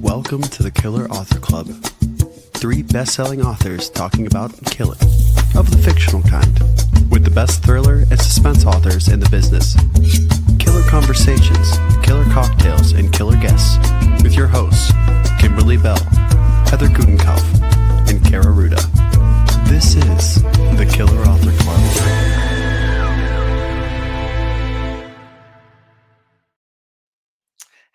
Welcome to the Killer Author Club. 3 best-selling authors talking about killing, of the fictional kind, with the best thriller and suspense authors in the business. Killer conversations, killer cocktails, and killer guests, with your hosts, Kimberly Bell, Heather Gutenkopf, and Kara Ruda. This is the Killer Author Club.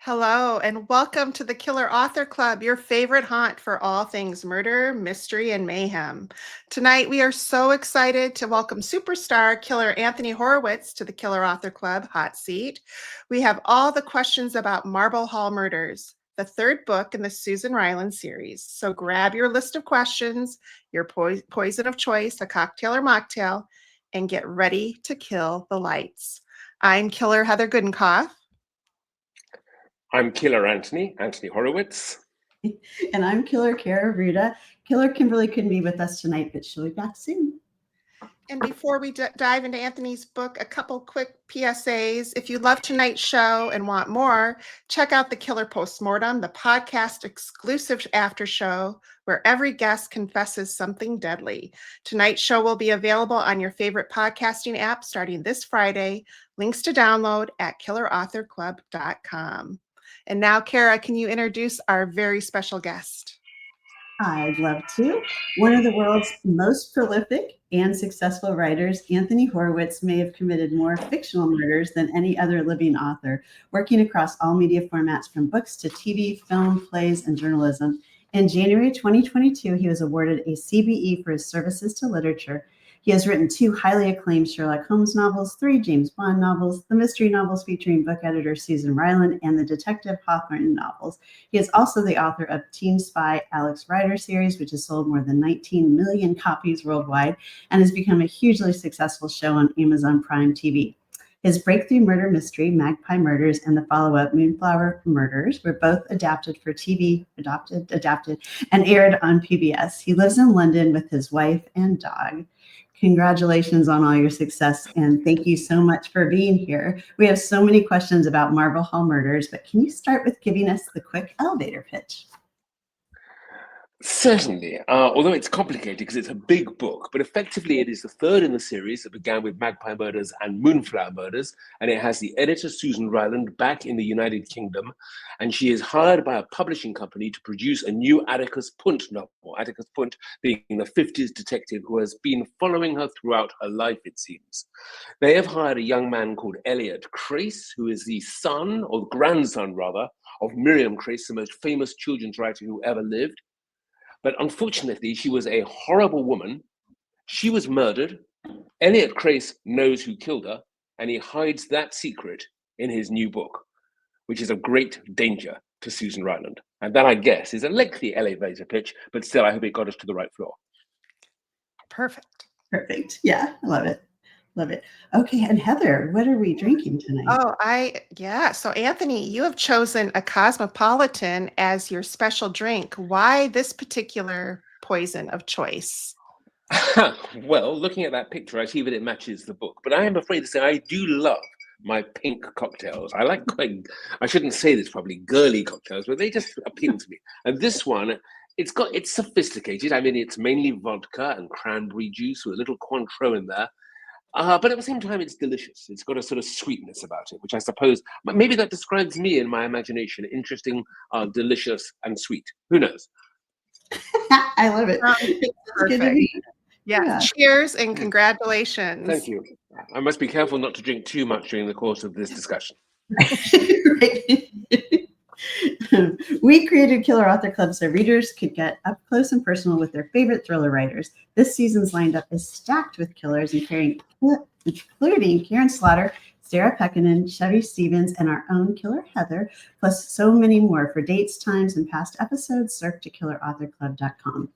Hello, and welcome to the Killer Author Club, your favorite haunt for all things murder, mystery, and mayhem. Tonight, we are so excited to welcome superstar killer Anthony Horowitz to the Killer Author Club hot seat. We have all the questions about Marble Hall Murders, the 3rd book in the Susan Ryeland series. So grab your list of questions, your poison of choice, a cocktail or mocktail, and get ready to kill the lights. I'm Killer Heather Gutenkopf. I'm Killer Anthony Horowitz. And I'm Killer Kara Ruda. Killer Kimberly couldn't be with us tonight, but she'll be back soon. And before we dive into Anthony's book, a couple quick PSAs. If you love tonight's show and want more, check out the Killer Postmortem, the podcast exclusive after show where every guest confesses something deadly. Tonight's show will be available on your favorite podcasting app starting this Friday. Links to download at killerauthorclub.com. And now, Kara, can you introduce our very special guest? I'd love to. One of the world's most prolific and successful writers, Anthony Horowitz may have committed more fictional murders than any other living author, working across all media formats from books to TV, film, plays, and journalism. In January 2022, he was awarded a CBE for his services to literature. He has written 2 highly acclaimed Sherlock Holmes novels, 3 James Bond novels, the mystery novels featuring book editor Susan Ryeland, and the Detective Hawthorne novels. He is also the author of Teen Spy Alex Rider series, which has sold more than 19 million copies worldwide and has become a hugely successful show on Amazon Prime TV. His breakthrough murder mystery, Magpie Murders, and the follow-up Moonflower Murders were both adapted for TV, adapted, and aired on PBS. He lives in London with his wife and dog. Congratulations on all your success, and thank you so much for being here. We have so many questions about Marble Hall Murders, but can you start with giving us the quick elevator pitch? Certainly, although it's complicated because it's a big book, but effectively it is the 3rd in the series that began with Magpie Murders and Moonflower Murders, and it has the editor Susan Ryeland back in the United Kingdom, and she is hired by a publishing company to produce a new Atticus Pünd novel, Atticus Pünd being the 50s detective who has been following her throughout her life, it seems. They have hired a young man called Elliot Crace, who is the son, or the grandson rather, of Miriam Crace, the most famous children's writer who ever lived. But unfortunately, she was a horrible woman. She was murdered. Elliot Crace knows who killed her, and he hides that secret in his new book, which is of great danger to Susan Ryeland. And that, I guess, is a lengthy elevator pitch, but still, I hope it got us to the right floor. Perfect. Yeah, I love it. Love it. Okay, and Heather, what are we drinking tonight? So Anthony, you have chosen a Cosmopolitan as your special drink. Why this particular poison of choice? Well, looking at that picture, I see that it matches the book, but I am afraid to say I do love my pink cocktails. I like quite, I shouldn't say this probably, girly cocktails, but they just appeal to me. And this one, it's sophisticated. I mean, it's mainly vodka and cranberry juice with a little Cointreau in there. But at the same time, it's delicious. It's got a sort of sweetness about it, which I suppose, maybe that describes me in my imagination. Interesting, delicious, and sweet. Who knows? I love it. Perfect. Yeah. Cheers and congratulations. Thank you. I must be careful not to drink too much during the course of this discussion. We created Killer Author Club so readers could get up close and personal with their favorite thriller writers. This season's lineup is stacked with killers, including Karen Slaughter, Sarah Pekkanen, Chevy Stevens, and our own Killer Heather, plus so many more. For dates, times, and past episodes, surf to killerauthorclub.com.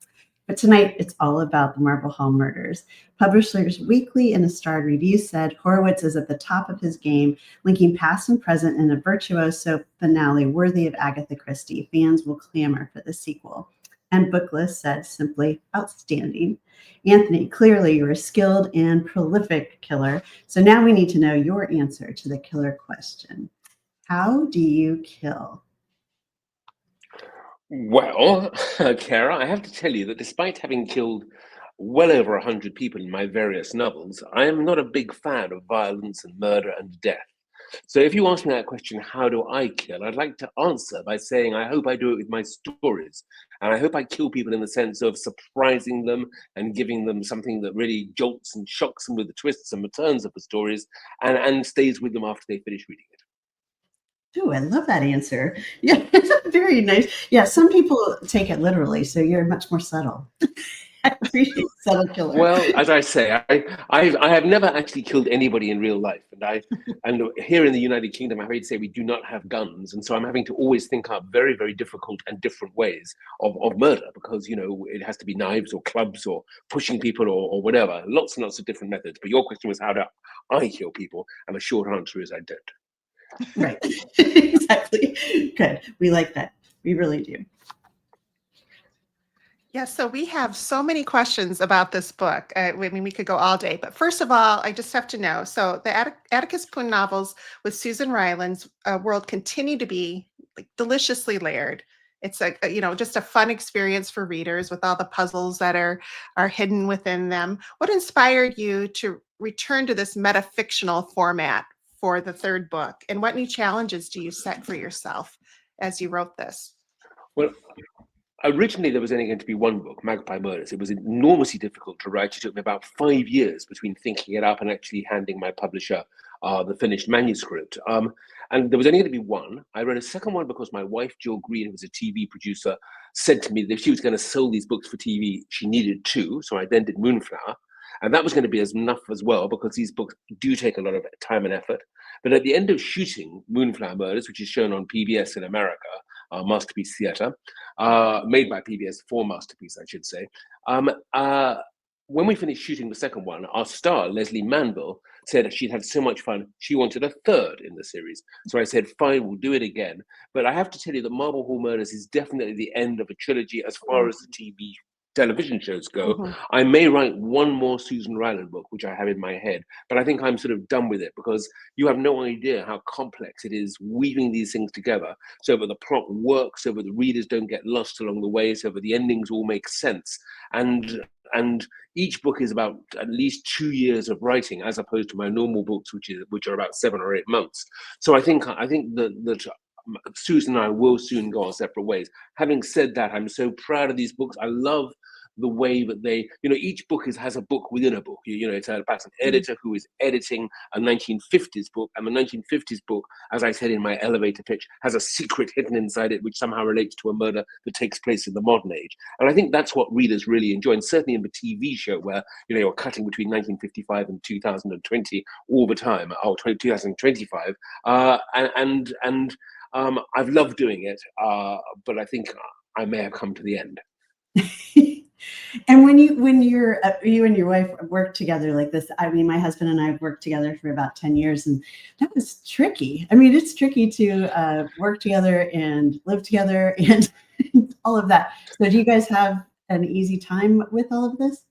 But tonight, it's all about the Marble Hall Murders. Publishers Weekly in a starred review said Horowitz is at the top of his game, linking past and present in a virtuoso finale worthy of Agatha Christie. Fans will clamor for the sequel. And Booklist said simply outstanding. Anthony, clearly you're a skilled and prolific killer. So now we need to know your answer to the killer question. How do you kill? Well, Kara, I have to tell you that despite having killed well over 100 people in my various novels, I am not a big fan of violence and murder and death. So if you ask me that question, how do I kill? I'd like to answer by saying I hope I do it with my stories. And I hope I kill people in the sense of surprising them and giving them something that really jolts and shocks them with the twists and the turns of the stories and stays with them after they finish reading it. Oh, I love that answer. Yeah, very nice. Yeah, some people take it literally, so you're much more subtle. I appreciate subtle killer. Well, as I say, I have never actually killed anybody in real life, and here in the United Kingdom, I'm afraid to say we do not have guns, and so I'm having to always think up very, very difficult and different ways of murder because it has to be knives or clubs or pushing people or whatever, lots and lots of different methods. But your question was how do I kill people, and the short answer is I don't. Right, exactly. Good. We like that. We really do. Yeah, so we have so many questions about this book. I mean, we could go all day, but first of all, I just have to know. So the Atticus Pünd novels with Susan Ryeland's world continue to be like deliciously layered. It's just a fun experience for readers with all the puzzles that are hidden within them. What inspired you to return to this metafictional format for the third book? And what new challenges do you set for yourself as you wrote this? Well, originally, there was only going to be one book, Magpie Murders. It was enormously difficult to write. It took me about 5 years between thinking it up and actually handing my publisher the finished manuscript. And there was only going to be one. I wrote a second one because my wife, Jill Green, who was a TV producer, said to me that if she was going to sell these books for TV, she needed two. So I then did Moonflower. And that was going to be enough as well because these books do take a lot of time and effort. But at the end of shooting Moonflower Murders, which is shown on PBS in America, Masterpiece Theatre, made by PBS for Masterpiece, I should say. When we finished shooting the second one, our star, Leslie Manville, said she'd had so much fun, she wanted a third in the series. So I said, fine, we'll do it again. But I have to tell you that Marble Hall Murders is definitely the end of a trilogy as far as the TV television shows go. Mhm. I may write one more Susan Ryeland book, which I have in my head, but I think I'm sort of done with it because you have no idea how complex it is weaving these things together so that the plot works, so that the readers don't get lost along the way, so that the endings all make sense. And each book is about at least 2 years of writing, as opposed to my normal books, which are about 7 or 8 months. So I think that Susan and I will soon go our separate ways. Having said that, I'm so proud of these books. I love the way that they, each book has a book within a book. It's about an editor who is editing a 1950s book, and the 1950s book, as I said in my elevator pitch, has a secret hidden inside it, which somehow relates to a murder that takes place in the modern age. And I think that's what readers really enjoy, and certainly in the TV show where, you're cutting between 1955 and 2020 all the time, or 2025, I've loved doing it, but I think I may have come to the end. And when you and your wife work together like this, I mean, my husband and I have worked together for about 10 years, and that was tricky. I mean, it's tricky to work together and live together and all of that. So do you guys have an easy time with all of this?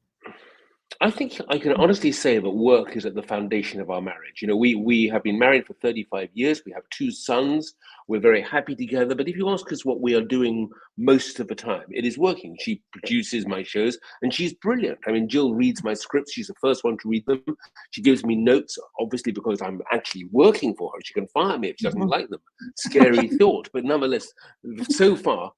I think I can honestly say that work is at the foundation of our marriage. We have been married for 35 years. We have 2 sons. We're very happy together. But if you ask us what we are doing most of the time, it is working. She produces my shows and she's brilliant. I mean, Jill reads my scripts. She's the first one to read them. She gives me notes, obviously, because I'm actually working for her. She can fire me if she doesn't like them. Scary thought. But nonetheless, so far,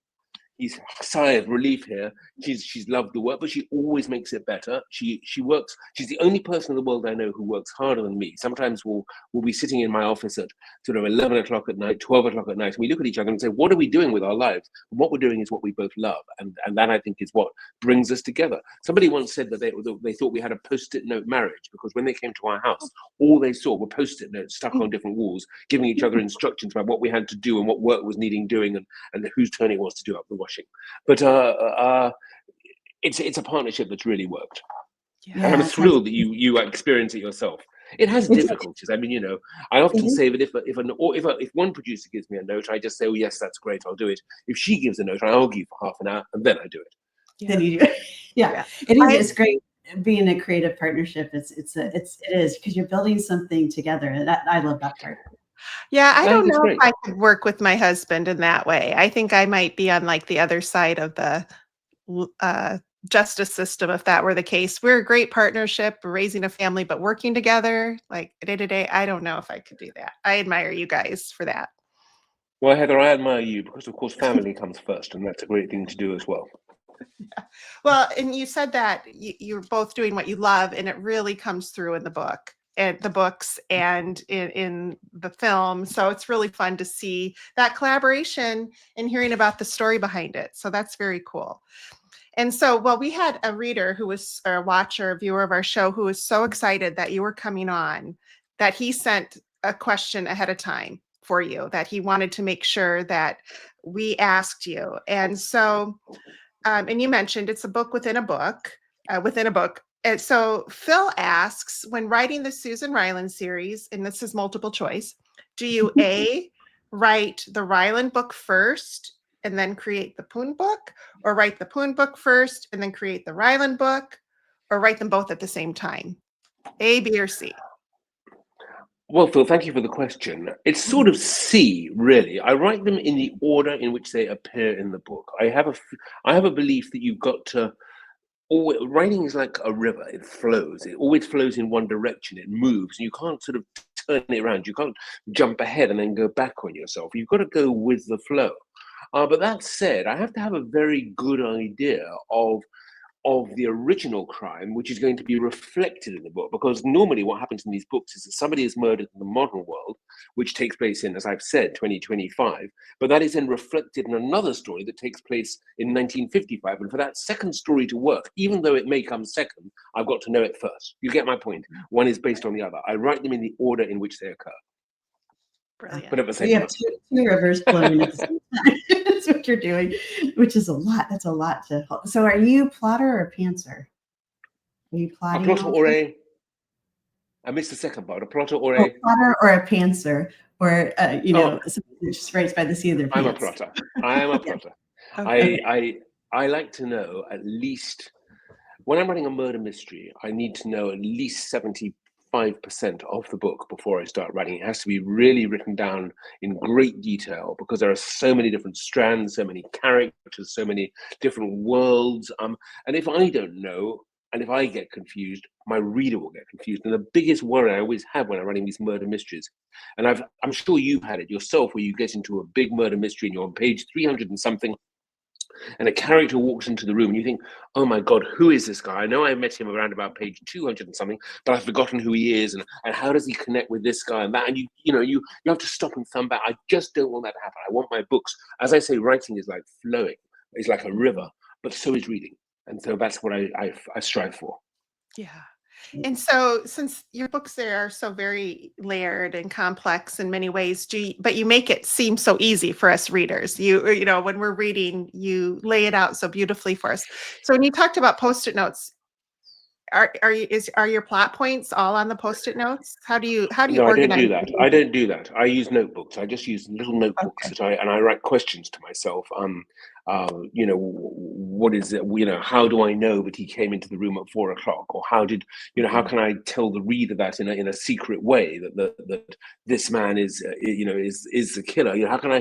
he's a sigh of relief here. She's loved the work, but she always makes it better. She works. She's the only person in the world I know who works harder than me. Sometimes we'll be sitting in my office at sort of 11 o'clock at night, 12 o'clock at night, and we look at each other and say, what are we doing with our lives? And what we're doing is what we both love, and that I think is what brings us together. Somebody once said that they thought we had a post-it note marriage because when they came to our house, all they saw were post-it notes stuck on different walls, giving each other instructions about what we had to do and what work was needing doing and whose turn it was to do up the washing. But it's a partnership that's really worked. Yeah. And I'm thrilled that you experience it yourself. It has difficulties. I mean, I often say that if one producer gives me a note, I just say, oh yes, that's great, I'll do it. If she gives a note, I argue for half an hour and then I do it. Then you do it. Yeah. It is. It's great being a creative partnership. It is because you're building something together, and I love that part. Yeah, I I think don't it's know if great. I could work with my husband in that way. I think I might be on like the other side of the uh, justice system if that were the case. We're a great partnership, we're raising a family, but working together, like day to day, I don't know if I could do that. I admire you guys for that. Well, Heather, I admire you because, of course, family comes first, and that's a great thing to do as well. Well, and you said that you're both doing what you love, and it really comes through in the book and the books and in the film. So it's really fun to see that collaboration and hearing about the story behind it. So that's very cool. And so, well, we had a reader who was or a watcher, a viewer of our show who was so excited that you were coming on that he sent a question ahead of time for you that he wanted to make sure that we asked you. And so, and you mentioned it's a book within a book, within a book. And so Phil asks, when writing the Susan Ryeland series, and this is multiple choice, do you A, write the Ryeland book first and then create the Pünd book, or write the Pünd book first and then create the Ryeland book, or write them both at the same time? A, B, or C? Well, Phil, thank you for the question. It's sort of C, really. I write them in the order in which they appear in the book. I have a belief that you've got to. Writing is like a river; it flows. It always flows in one direction. It moves, and you can't sort of turn it around. You can't jump ahead and then go back on yourself. You've got to go with the flow. But that said, I have to have a very good idea of the original crime, which is going to be reflected in the book. Because normally what happens in these books is that somebody is murdered in the modern world, which takes place in, as I've said, 2025, but that is then reflected in another story that takes place in 1955. And for that second story to work, even though it may come second, I've got to know it first. You get my point? One is based on the other. I write them in the order in which they occur. Brilliant. But at the same You time. have two rivers flowing at the same time. That's what you're doing, which is a lot. That's a lot to hold. So are you plotter or pantser? Are you A plotting? plotter also? or a... I missed the second part. A plotter or Oh, a... plotter or a pantser, or somebody that just writes by the seat of their I'm a pants. plotter. I am a Yeah. plotter. Okay. I like to know at least, when I'm writing a murder mystery, I need to know at least 75% of the book before I start writing. It has to be really written down in great detail because there are so many different strands, so many characters, so many different worlds. And if I don't know, and if I get confused, my reader will get confused. And the biggest worry I always have when I'm writing these murder mysteries, and I'm sure you've had it yourself, where you get into a big murder mystery and you're on page 300 and something, and a character walks into the room and you think, oh my God, who is this guy? I know I met him around about page 200 and something, but I've forgotten who he is, and how does he connect with this guy and that? And you have to stop and thumb back. I just don't want that to happen. I want my books, as I say, writing is like flowing. It's like a river, but so is reading. And so that's what I strive for. Yeah. And so since your books there are so very layered and complex in many ways, but you make it seem so easy for us readers. You know, when we're reading, you lay it out so beautifully for us. So when you talked about Post-it notes, are your plot points all on the Post-it notes? How do you No, I don't organize? do that. I don't do that. I use notebooks. I just use little notebooks Okay. and I write questions to myself. What is it? How do I know that he came into the room at 4 o'clock? Or how can I tell the reader that in a secret way that this man is the killer? How can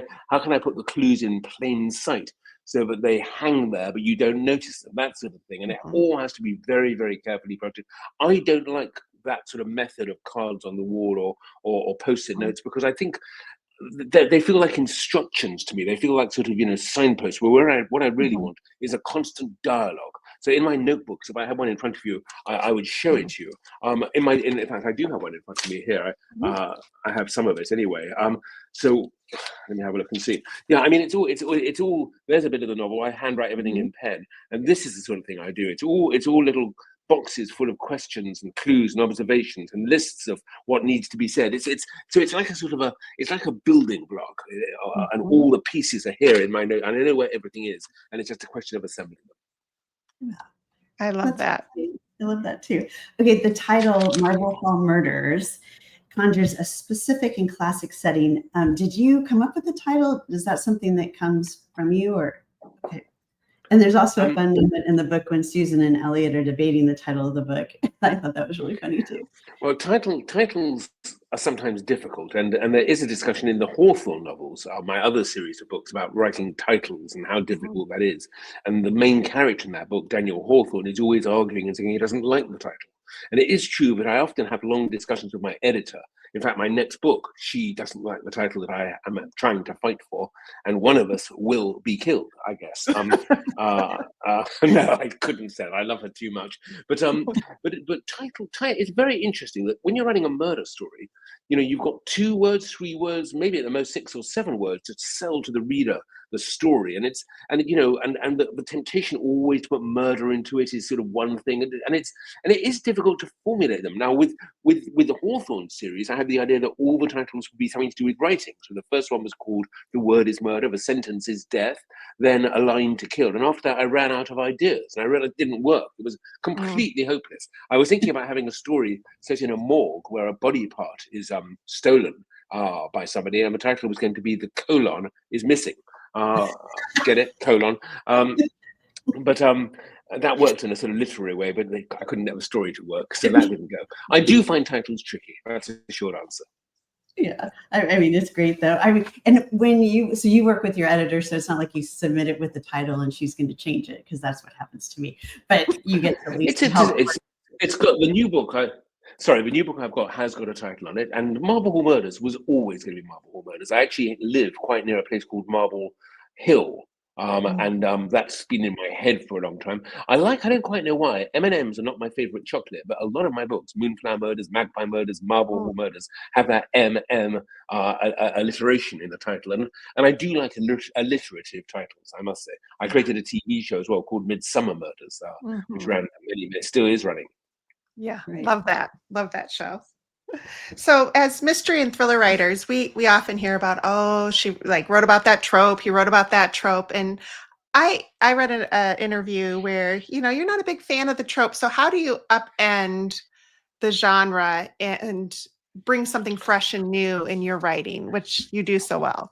I put the clues in plain sight so that they hang there, but you don't notice them? That sort of thing. And it all has to be very, very carefully protected. I don't like that sort of method of cards on the wall or post-it notes, because I think they feel like instructions to me. They feel like sort of signposts. What I really want is a constant dialogue. So in my notebooks, if I had one in front of you, I would show it to you. In fact, I do have one in front of me here. I have some of it anyway. So let me have a look and see. Yeah, I mean, it's all. There's a bit of the novel. I handwrite everything in pen, and this is the sort of thing I do. It's all little boxes full of questions and clues and observations and lists of what needs to be said. It's like a sort of it's like a building block, and all the pieces are here in my note, and I know where everything is, and it's just a question of assembling them. I love that. I love that too. Okay, the title Marble Hall Murders conjures a specific and classic setting. Did you come up with the title? Is that something that comes from you, or okay? And there's also a fun moment in the book when Susan and Elliot are debating the title of the book. I thought that was really funny too. Well, titles are sometimes difficult, and there is a discussion in the Hawthorne novels, my other series of books, about writing titles and how difficult that is. And the main character in that book, Daniel Hawthorne, is always arguing and saying he doesn't like the title. And it is true that I often have long discussions with my editor. In fact, my next book, she doesn't like the title that I am trying to fight for, and one of us will be killed, I guess. No, I couldn't say that. I love her too much. But title, it's very interesting that when you're writing a murder story, you've got 2 words, 3 words, maybe at the most 6 or 7 words to sell to the reader the story, and the temptation always to put murder into it is sort of one thing, and it is difficult to formulate them. Now with the Hawthorne series, I had the idea that all the titles would be something to do with writing. So the first one was called "The Word Is Murder," the sentence is death, then "A Line to Kill," and after that I ran out of ideas, and I realized it didn't work. It was completely hopeless. I was thinking about having a story set in a morgue where a body part is stolen by somebody, and the title was going to be "The colon is missing." Get it? Colon. But that worked in a sort of literary way, but I couldn't get the story to work, so that didn't go. I do find titles tricky. That's a short answer. Yeah, I mean, it's great though. I mean, and when you work with your editor, so it's not like you submit it with the title and she's going to change it, because that's what happens to me. But you get to at least help. It's got the new book. The new book I've got has got a title on it, and Marble Hall Murders was always going to be Marble Hall Murders. I actually live quite near a place called Marble Hill, and that's been in my head for a long time. I don't quite know why. M&Ms are not my favorite chocolate, but a lot of my books, Moonflower Murders, Magpie Murders, Marble Hall Murders, have that M&M alliteration in the title, and I do like alliterative titles, I must say. I created a TV show as well called Midsummer Murders, which ran it still is running. Yeah, Right. love that show. So as mystery and thriller writers, we often hear about, oh, she wrote about that trope, he wrote about that trope. And I read an interview where, you're not a big fan of the trope. So how do you upend the genre and bring something fresh and new in your writing, which you do so well?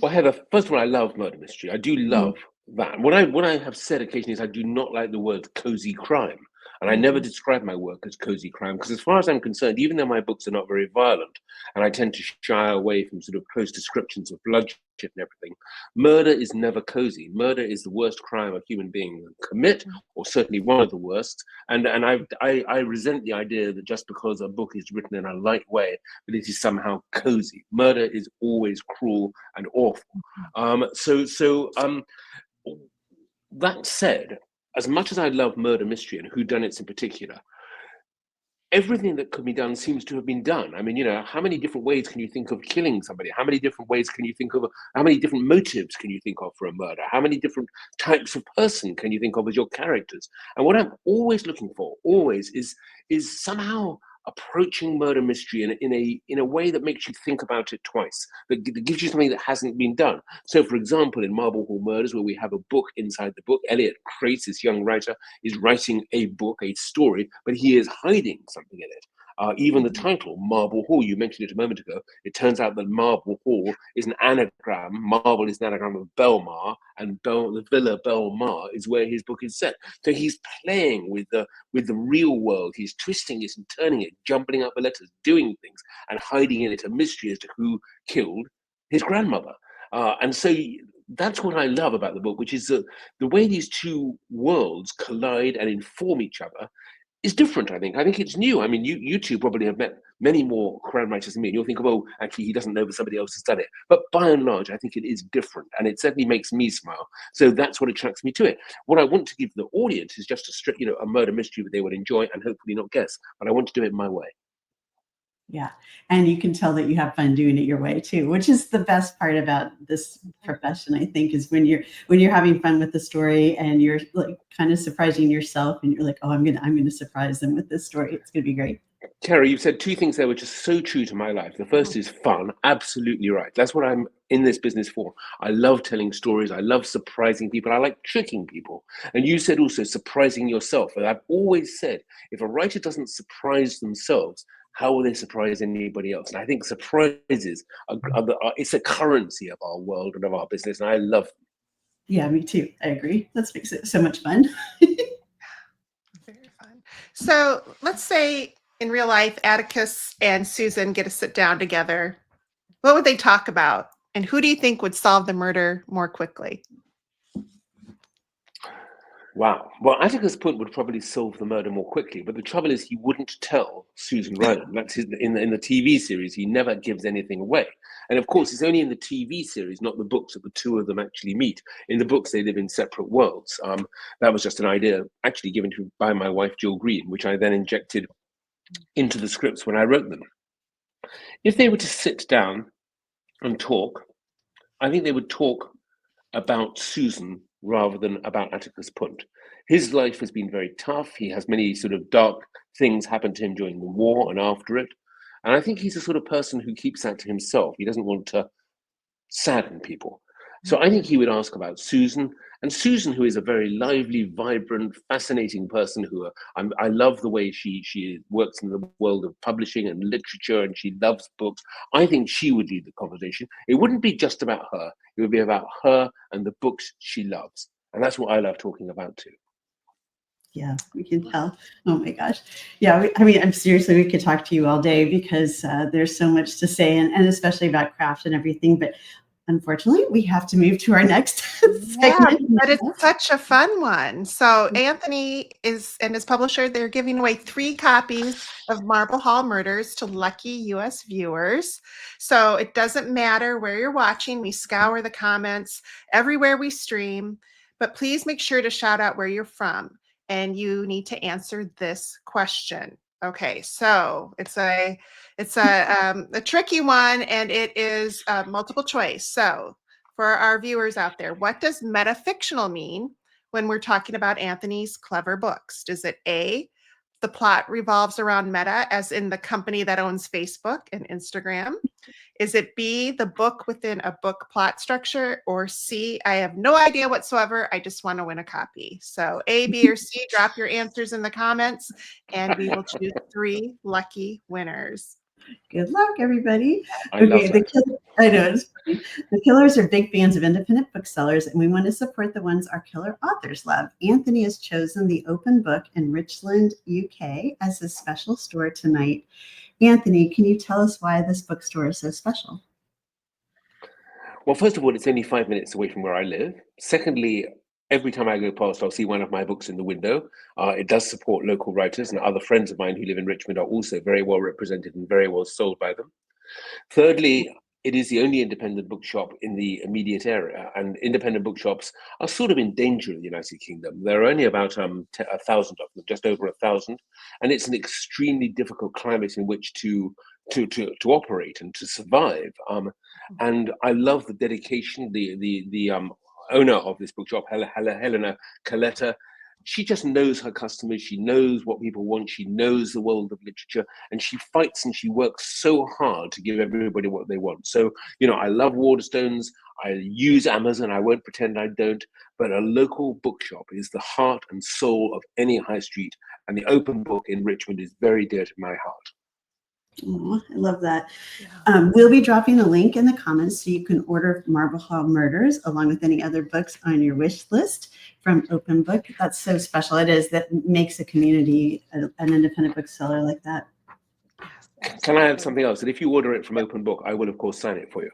Well, Heather, first of all, I love murder mystery. I do love that. What I have said occasionally is I do not like the word cozy crime. And I never describe my work as cozy crime, because as far as I'm concerned, even though my books are not very violent, and I tend to shy away from sort of close descriptions of bloodshed and everything, murder is never cozy. Murder is the worst crime a human being can commit, or certainly one of the worst. And I resent the idea that just because a book is written in a light way, that it is somehow cozy. Murder is always cruel and awful. That said, as much as I love murder mystery and whodunits in particular, everything that could be done seems to have been done. I mean, how many different ways can you think of killing somebody? How many different ways can you think of? How many different motives can you think of for a murder? How many different types of person can you think of as your characters? And what I'm always looking for, is somehow approaching murder mystery in a way that makes you think about it twice, that gives you something that hasn't been done. So, for example, in Marble Hall Murders, where we have a book inside the book, Elliot Crates, this young writer, is writing a book, a story, but he is hiding something in it. Even the title, Marble Hall, you mentioned it a moment ago, it turns out that Marble Hall is an anagram. Marble is an anagram of Belmar, and the Villa Belmar is where his book is set. So he's playing with the real world. He's twisting it and turning it, jumbling up the letters, doing things, and hiding in it a mystery as to who killed his grandmother. And so that's what I love about the book, which is the way these two worlds collide and inform each other is different, I think. I think it's new. I mean, you two probably have met many more crime writers than me, and you'll think of, oh, actually, he doesn't know that somebody else has done it. But by and large, I think it is different, and it certainly makes me smile. So that's what attracts me to it. What I want to give the audience is just a murder mystery that they would enjoy and hopefully not guess. But I want to do it my way. Yeah. And you can tell that you have fun doing it your way too, which is the best part about this profession, I think, is when you're having fun with the story and you're kind of surprising yourself, and you're like, oh, I'm gonna surprise them with this story. It's gonna be great. Terry, you've said two things there which are so true to my life. The first is fun. Absolutely right. That's what I'm in this business for. I love telling stories. I love surprising people. I like tricking people. And you said also surprising yourself. And I've always said, if a writer doesn't surprise themselves, how will they surprise anybody else? And I think surprises it's a currency of our world and of our business, and I love them. Yeah, me too. I agree. That makes it so much fun. Very fun. So let's say in real life, Atticus and Susan get to sit down together. What would they talk about? And who do you think would solve the murder more quickly? Wow. Well, Atticus Pünd would probably solve the murder more quickly, but the trouble is he wouldn't tell Susan Ryeland. That's in the TV series. He never gives anything away. And of course, it's only in the TV series, not the books, that the two of them actually meet. In the books, they live in separate worlds. That was just an idea actually given to by my wife, Jill Green, which I then injected into the scripts when I wrote them. If they were to sit down and talk, I think they would talk about Susan rather than about Atticus Pünd. His life has been very tough. He has many sort of dark things happen to him during the war and after it. And I think he's the sort of person who keeps that to himself. He doesn't want to sadden people. So I think he would ask about Susan, and Susan, who is a very lively, vibrant, fascinating person who I love the way she works in the world of publishing and literature, and she loves books. I think she would lead the conversation. It wouldn't be just about her. It would be about her and the books she loves. And that's what I love talking about too. Yeah, we can tell. Oh my gosh. Yeah, I mean, I'm seriously, we could talk to you all day because there's so much to say, and especially about craft and everything. But unfortunately, we have to move to our next segment. But it's such a fun one. So Anthony and his publisher, they're giving away 3 copies of Marble Hall Murders to lucky US viewers. So it doesn't matter where you're watching. We scour the comments everywhere we stream, but please make sure to shout out where you're from. And you need to answer this question. Okay, so it's a tricky one, and it is multiple choice. So for our viewers out there, what does metafictional mean when we're talking about Anthony's clever books? Does it A, the plot revolves around Meta, as in the company that owns Facebook and Instagram? Is it B, the book within a book plot structure? Or C, I have no idea whatsoever. I just want to win a copy. So A, B, or C, drop your answers in the comments, and we will choose 3 lucky winners. Good luck, everybody. I love that. I know, it's funny. The Killers are big fans of independent booksellers, and we want to support the ones our killer authors love. Anthony has chosen the Open Book in Richland, UK as his special store tonight. Anthony, can you tell us why this bookstore is so special? Well, first of all, it's only 5 minutes away from where I live. Secondly, every time I go past, I'll see one of my books in the window. It does support local writers, and other friends of mine who live in Richmond are also very well represented and very well sold by them. Thirdly, it is the only independent bookshop in the immediate area, and independent bookshops are sort of in danger in the United Kingdom. There are only about 1,000 of them, just over 1,000, and it's an extremely difficult climate in which to operate and to survive. And I love the dedication. The owner of this bookshop, Helena Coletta, she just knows her customers. She knows what people want. She knows the world of literature, and she fights and she works so hard to give everybody what they want. So, I love Waterstones. I use Amazon. I won't pretend I don't. But a local bookshop is the heart and soul of any high street, and the Open Book in Richmond is very dear to my heart. Oh, I love that. We'll be dropping a link in the comments so you can order Marble Hall Murders along with any other books on your wish list from Open Book. That's so special. It is. That makes a community, an independent bookseller like that. Can I add something else? That if you order it from Open Book, I will, of course, sign it for you.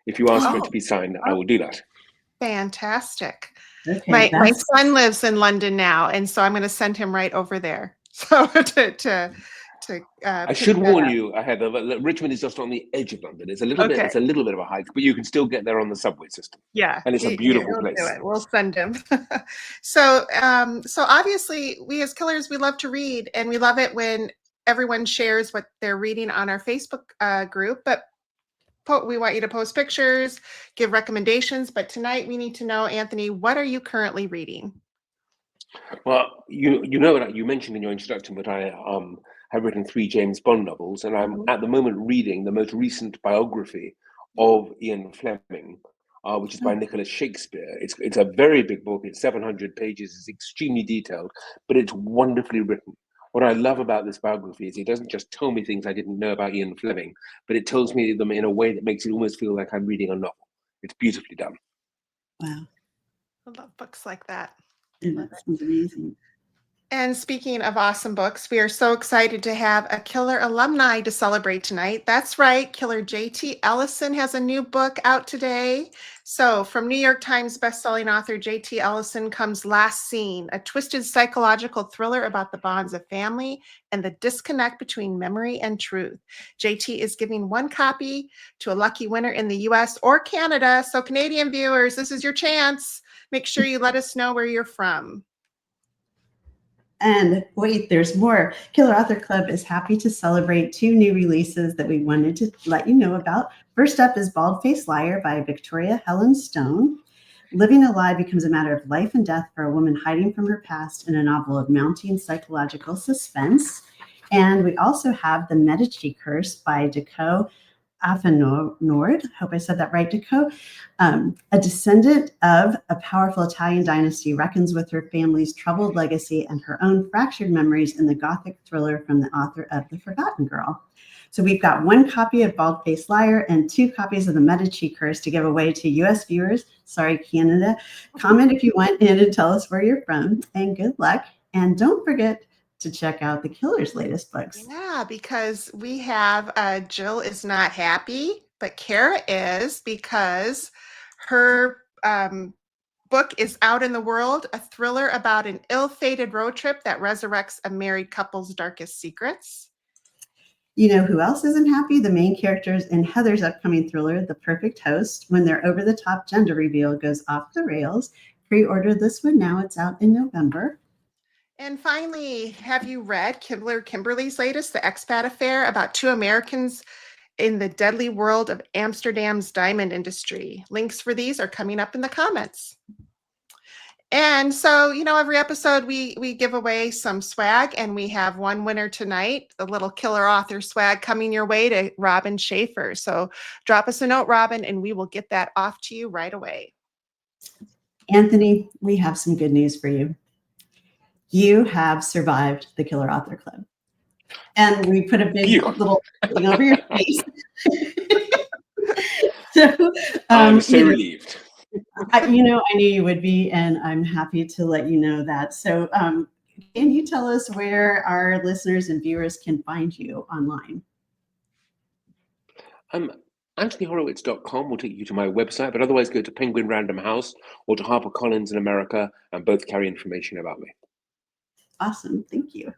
If you ask for it to be signed, I will do that. Fantastic. Okay, my son lives in London now, and so I'm going to send him right over there. So I should warn you ahead. Richmond is just on the edge of London. It's a little bit. It's a little bit of a hike, but you can still get there on the subway system. Yeah, and it's a beautiful place. We'll send him. So obviously, we as killers, we love to read, and we love it when everyone shares what they're reading on our Facebook group. But we want you to post pictures, give recommendations. But tonight, we need to know, Anthony, what are you currently reading? Well, you know what you mentioned in your introduction, but I have written 3 James Bond novels, and I'm at the moment reading the most recent biography of Ian Fleming, which is by Nicholas Shakespeare. It's a very big book. It's 700 pages. It's extremely detailed, but it's wonderfully written. What I love about this biography is it doesn't just tell me things I didn't know about Ian Fleming, but it tells me them in a way that makes it almost feel like I'm reading a novel. It's beautifully done. Wow. I love books like that. And that sounds amazing. And speaking of awesome books, we are so excited to have a Killer alumni to celebrate tonight. That's right, Killer J.T. Ellison has a new book out today. So from New York Times bestselling author J.T. Ellison comes Last Scene, a twisted psychological thriller about the bonds of family and the disconnect between memory and truth. J.T. is giving one copy to a lucky winner in the U.S. or Canada. So Canadian viewers, this is your chance. Make sure you let us know where you're from. And wait, there's more. Killer Author Club is happy to celebrate 2 new releases that we wanted to let you know about. First up is Bald-Faced Liar by Victoria Helen Stone. Living a lie becomes a matter of life and death for a woman hiding from her past in a novel of mounting psychological suspense. And we also have The Medici Curse by Deco Affanord, hope I said that right, Deco. A descendant of a powerful Italian dynasty reckons with her family's troubled legacy and her own fractured memories in the Gothic thriller from the author of The Forgotten Girl. So we've got 1 copy of Bald-Faced Liar and 2 copies of The Medici Curse to give away to U.S. viewers. Sorry, Canada. Comment if you want in and tell us where you're from, and good luck. And don't forget to check out the Killer's latest books. Yeah, because we have Jill is not happy, but Kara is, because her book is out in the world, a thriller about an ill-fated road trip that resurrects a married couple's darkest secrets. You know who else isn't happy? The main characters in Heather's upcoming thriller, The Perfect Host, when their over-the-top gender reveal goes off the rails. Pre-order this one now. It's out in November. And finally, have you read Kimberly's latest, The Expat Affair, about 2 Americans in the deadly world of Amsterdam's diamond industry? Links for these are coming up in the comments. And so, you know, every episode we give away some swag, and we have one winner tonight, the little Killer Author swag coming your way to Robin Schaefer. So drop us a note, Robin, and we will get that off to you right away. Anthony, we have some good news for you. You have survived the Killer Author Club. And we put a big little thing over your face. So, I'm so relieved. I knew you would be, and I'm happy to let you know that. So can you tell us where our listeners and viewers can find you online? AnthonyHorowitz.com will take you to my website, but otherwise go to Penguin Random House or to HarperCollins in America, and both carry information about me. Awesome. Thank you.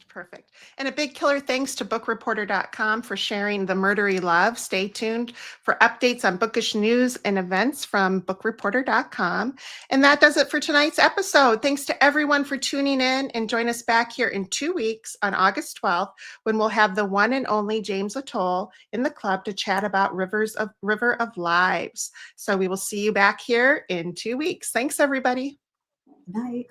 Perfect. And a big killer thanks to bookreporter.com for sharing the murdery love. Stay tuned for updates on bookish news and events from bookreporter.com. And that does it for tonight's episode. Thanks to everyone for tuning in, and join us back here in 2 weeks on August 12th, when we'll have the one and only James Atoll in the club to chat about River of Lives. So we will see you back here in 2 weeks. Thanks, everybody. Bye.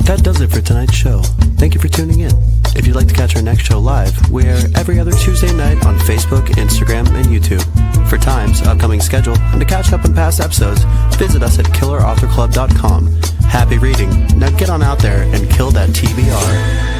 That does it for tonight's show. Thank you for tuning in. If you'd like to catch our next show live, we're every other Tuesday night on Facebook, Instagram, and YouTube. For times, upcoming schedule, and to catch up on past episodes, visit us at killerauthorclub.com. Happy reading. Now get on out there and kill that TBR.